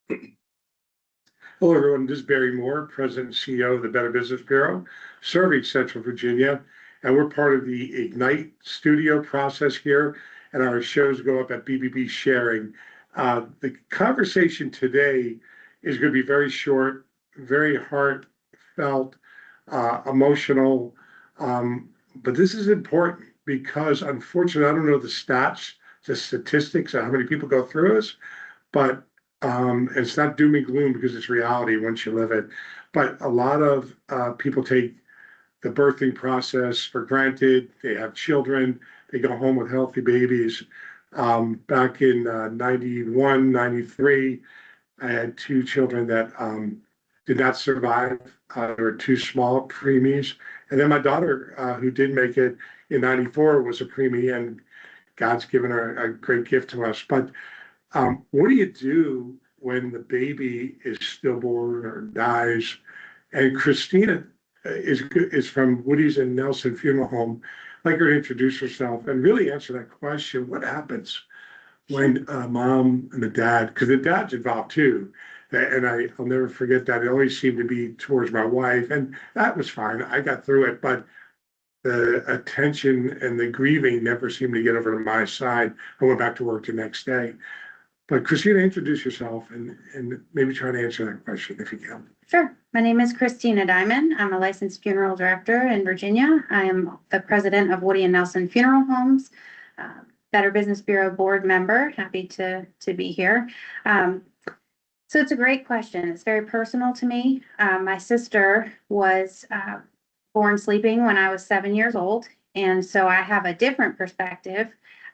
Hello, everyone. This is Barry Moore, President and CEO of the Better Business Bureau, serving Central Virginia. And we're part of the Ignite studio process here, and our shows go up at BBB Sharing. The conversation today is going to be very short, very heartfelt, emotional. But this is important because, unfortunately, I don't know the stats, the statistics on how many people go through this, but it's not doom and gloom because it's reality once you live it. But a lot of people take the birthing process for granted. They have children. They go home with healthy babies. Back in 91, 93, I had two children that did not survive. They were too small, preemies. And then my daughter, who did make it in 94, was a preemie, and God's given her a great gift to us. But what do you do when the baby is stillborn or dies? And Krystina is from Woody's and Nelsen Funeral Home. I'd like her to introduce herself and really answer that question. What happens when mom and the dad, because the dad's involved too, and I'll never forget that. It always seemed to be towards my wife, and that was fine. I got through it, but the attention and the grieving never seemed to get over to my side. I went back to work the next day. But Krystina, introduce yourself and maybe try to answer that question if you can. Sure. My name is Krystina Diman. I'm a licensed funeral director in Virginia. I am the president of Woody Nelsen Funeral Homes, Better Business Bureau board member. Happy to be here. So it's a great question. It's very personal to me. My sister was born sleeping when I was 7 years old, and so I have a different perspective.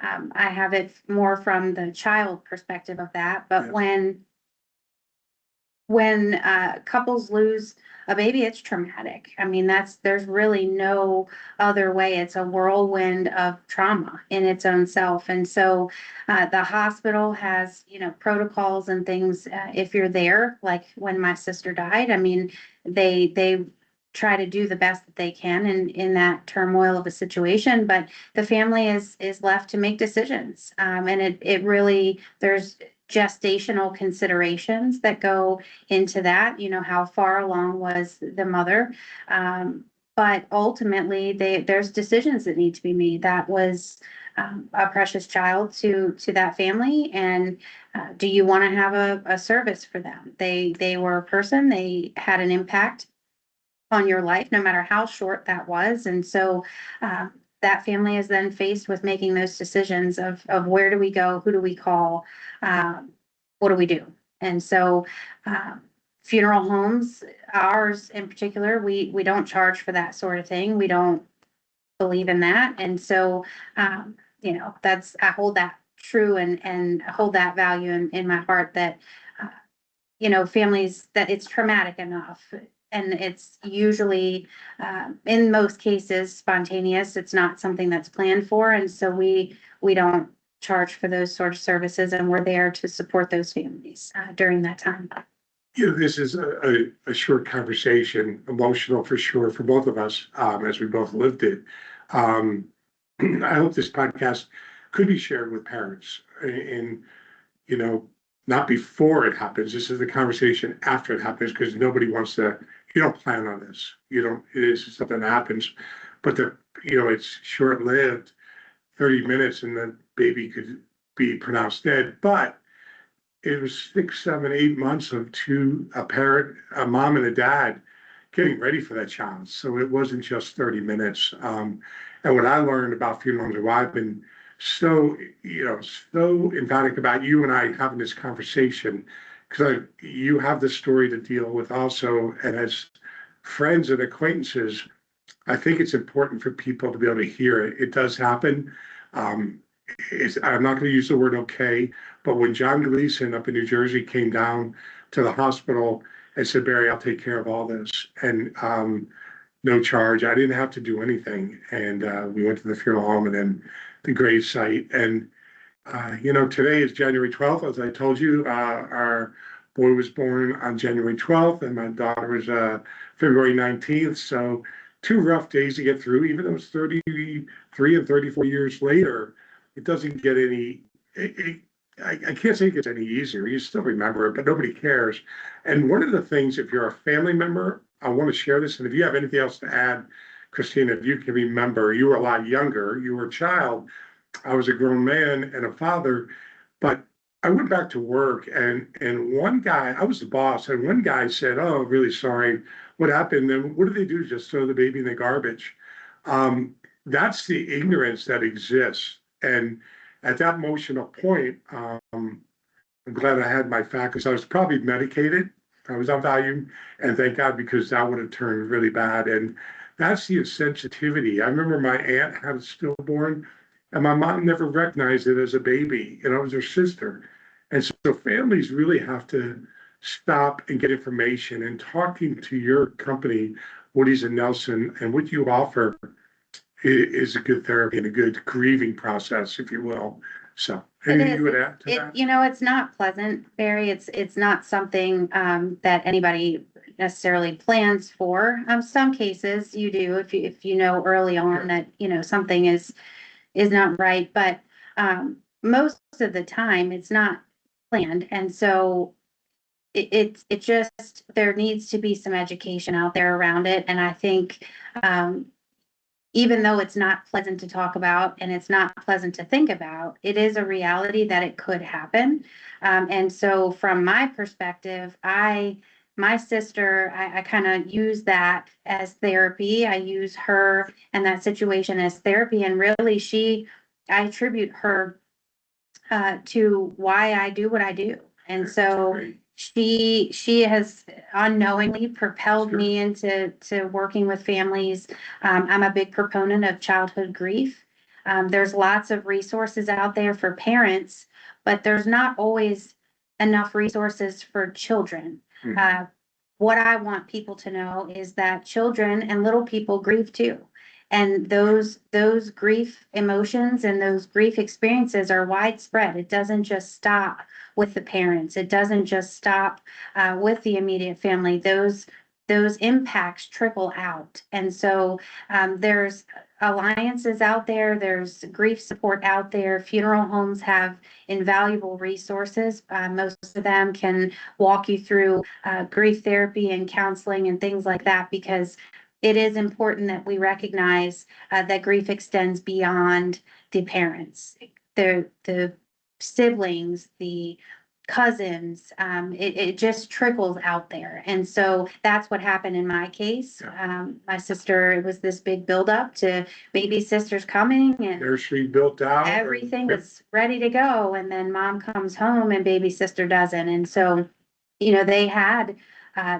I have it more from the child perspective of that. But Yeah. when couples lose a baby, it's traumatic. I mean, there's really no other way. It's a whirlwind of trauma in its own self. And so the hospital has, protocols and things if you're there, like when my sister died. I mean, they try to do the best that they can in that turmoil of a situation, but the family is left to make decisions. And it really, there's gestational considerations that go into that, how far along was the mother. But ultimately there's decisions that need to be made. That was a precious child to that family. And do you want to have a service for them? They were a person, they had an impact on your life, no matter how short that was. And so that family is then faced with making those decisions of where do we go, who do we call, what do we do? And so funeral homes, ours in particular, we don't charge for that sort of thing. We don't believe in that. And so, I hold that true and hold that value in my heart that, families, that it's traumatic enough. And it's usually, in most cases, spontaneous. It's not something that's planned for. And so we don't charge for those sort of services, and we're there to support those families during that time. This is a short conversation, emotional for sure for both of us, as we both lived it. I hope this podcast could be shared with parents and, not before it happens. This is the conversation after it happens, because nobody wants to, you don't plan on this. It is something that happens, but it's short-lived, 30 minutes, and the baby could be pronounced dead. But it was 6, 7, 8 months of a parent, a mom and a dad getting ready for that child. So it wasn't just 30 minutes. And what I learned about funeral homes, and why I've been so emphatic about you and I having this conversation, because you have the story to deal with also, and as friends and acquaintances, I think it's important for people to be able to hear it. It does happen. I'm not going to use the word okay, but when John Gleason up in New Jersey came down to the hospital and said, Barry, I'll take care of all this, and no charge. I didn't have to do anything. And we went to the funeral home and then the grave site. And, today is January 12th. As I told you, our boy was born on January 12th and my daughter was February 19th. So 2 rough days to get through, even though it's 33 and 34 years later. It doesn't get any, I can't say it gets any easier. You still remember it, but nobody cares. And one of the things, if you're a family member, I want to share this. And if you have anything else to add, Krystina, if you can remember, you were a lot younger, you were a child. I was a grown man and a father, but I went back to work and one guy, I was the boss, and one guy said, "Oh, really sorry. What happened?" And what do they do? Just throw the baby in the garbage. That's the ignorance that exists. And at that emotional point, I'm glad I had my factors. I was probably medicated. I was on Valium, and thank God, because that would have turned really bad. And that's the insensitivity. I remember my aunt had a stillborn, and my mom never recognized it as a baby, and I was her sister. And so families really have to stop and get information. And talking to your company, Woody's and Nelson, and what you offer is a good therapy and a good grieving process, if you will. So, It anything you is. would add to that? It's not pleasant, Barry. It's not something that anybody necessarily plans for. Some cases you do if you know early on that something is not right, but most of the time it's not planned, and so it just there needs to be some education out there around it, and I think even though it's not pleasant to talk about and it's not pleasant to think about, it is a reality that it could happen. And so from my perspective, my sister, I kind of use that as therapy. I use her and that situation as therapy. And really I attribute her to why I do what I do. And so she has unknowingly propelled me into working with families. I'm a big proponent of childhood grief. There's lots of resources out there for parents, but there's not always enough resources for children. What I want people to know is that children and little people grieve too. And those grief emotions and those grief experiences are widespread. It doesn't just stop with the parents. It doesn't just stop with the immediate family. Those impacts trickle out. And so there's alliances out there. There's grief support out there. Funeral homes have invaluable resources. Most of them can walk you through grief therapy and counseling and things like that, because it is important that we recognize that grief extends beyond the parents, the siblings, the cousins. It just trickles out there. And so that's what happened in my case. My sister, it was this big buildup to baby sister's coming, and There she built out. everything was ready to go. And then mom comes home and baby sister doesn't. And so, they had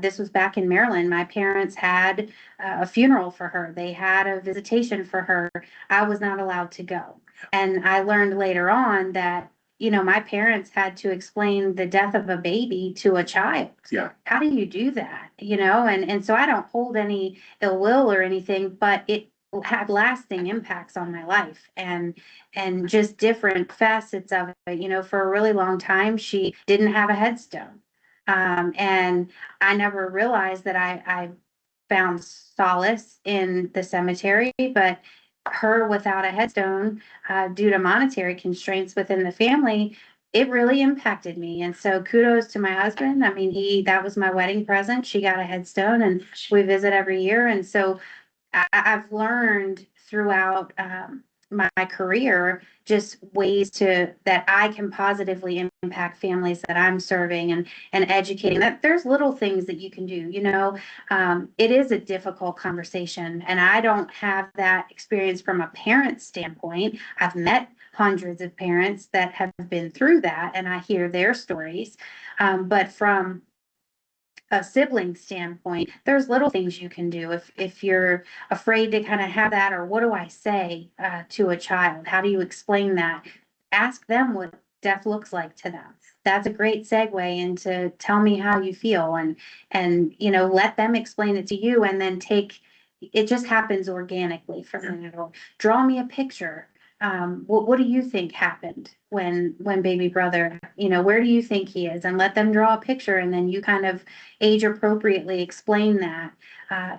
this was back in Maryland. My parents had a funeral for her. They had a visitation for her. I was not allowed to go. And I learned later on that, my parents had to explain the death of a baby to a child. Yeah. How do you do that? And so I don't hold any ill will or anything, but it had lasting impacts on my life and just different facets of it. For a really long time, she didn't have a headstone. And I never realized that I found solace in the cemetery, but her without a headstone, due to monetary constraints within the family, it really impacted me. And so kudos to my husband. I mean, that was my wedding present. She got a headstone and we visit every year. And so I've learned throughout, my career, just ways that I can positively impact families that I'm serving and educating. That there's little things that you can do. It is a difficult conversation, and I don't have that experience from a parent standpoint. I've met hundreds of parents that have been through that, and I hear their stories. But from a sibling standpoint, there's little things you can do if you're afraid to kind of have that, or what do I say to a child? How do you explain that? Ask them what death looks like to them. That's a great segue into tell me how you feel, and let them explain it to you, and then it just happens organically from that. Or draw me a picture. what do you think happened when baby brother, where do you think he is? And let them draw a picture, and then you kind of age appropriately explain that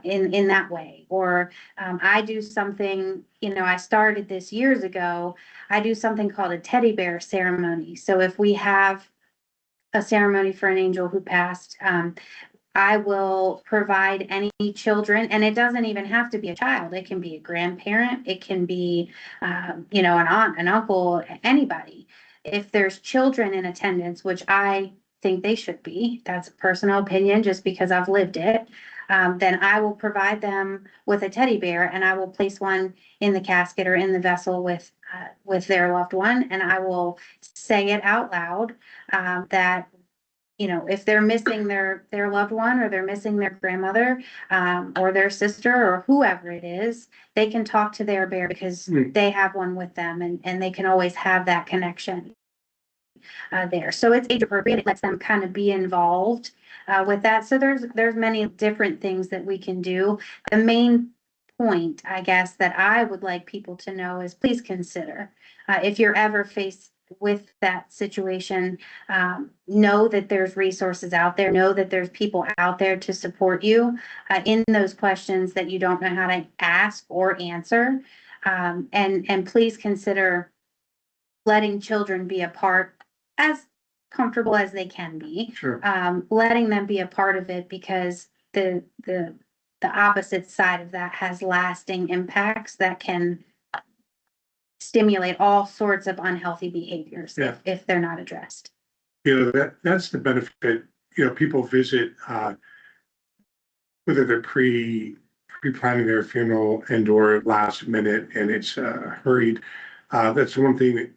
in that way. Or I do something, I started this years ago. I do something called a teddy bear ceremony. So if we have a ceremony for an angel who passed, I will provide any children, and it doesn't even have to be a child. It can be a grandparent. It can be, an aunt, an uncle, anybody. If there's children in attendance, which I think they should be, that's a personal opinion, just because I've lived it, then I will provide them with a teddy bear, and I will place one in the casket or in the vessel with their loved one, and I will say it out loud, that if they're missing their loved one, or they're missing their grandmother, or their sister, or whoever it is, they can talk to their bear because they have one with them, and they can always have that connection there. So it's age appropriate. It lets them kind of be involved with that. So there's many different things that we can do. The main point, I guess, that I would like people to know is, please consider, if you're ever faced with that situation, know that there's resources out there, know that there's people out there to support you in those questions that you don't know how to ask or answer. And please consider letting children be a part, as comfortable as they can be. Sure. Letting them be a part of it, because the opposite side of that has lasting impacts that can stimulate all sorts of unhealthy behaviors if they're not addressed. That's the benefit. People visit, whether they're pre-planning their funeral and or last minute, and it's hurried. That's one thing that,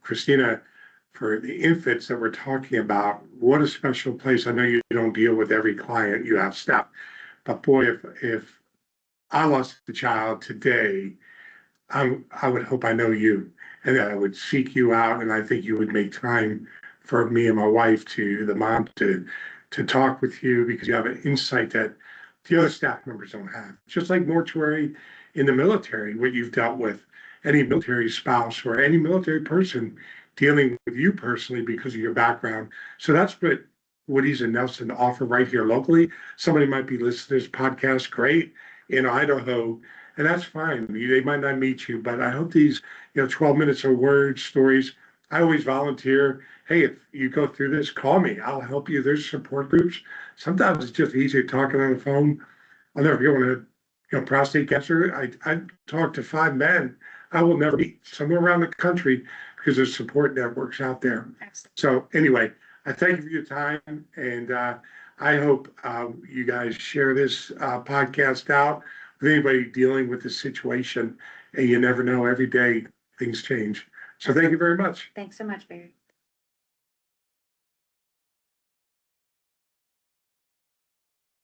Krystina, for the infants that we're talking about, what a special place. I know you don't deal with every client, you have staff, but boy, if I lost a child today, I would hope I know you, and that I would seek you out, and I think you would make time for me and my wife, the mom, to talk with you, because you have an insight that the other staff members don't have. Just like mortuary in the military, what you've dealt with, any military spouse or any military person dealing with you personally because of your background. So that's what Woody's and Nelsen offer right here locally. Somebody might be listening to this podcast, great, in Idaho, and that's fine. They might not meet you, but I hope these, 12 minutes of words, stories. I always volunteer. Hey, if you go through this, call me. I'll help you. There's support groups. Sometimes it's just easier talking on the phone. I'll never forget when prostate cancer. I talked to 5 men I will never meet somewhere around the country because there's support networks out there. Absolutely. So anyway, I thank you for your time, and I hope you guys share this podcast out with anybody dealing with this situation. And you never know, every day things change. So thank you very much. Thanks so much, Barry.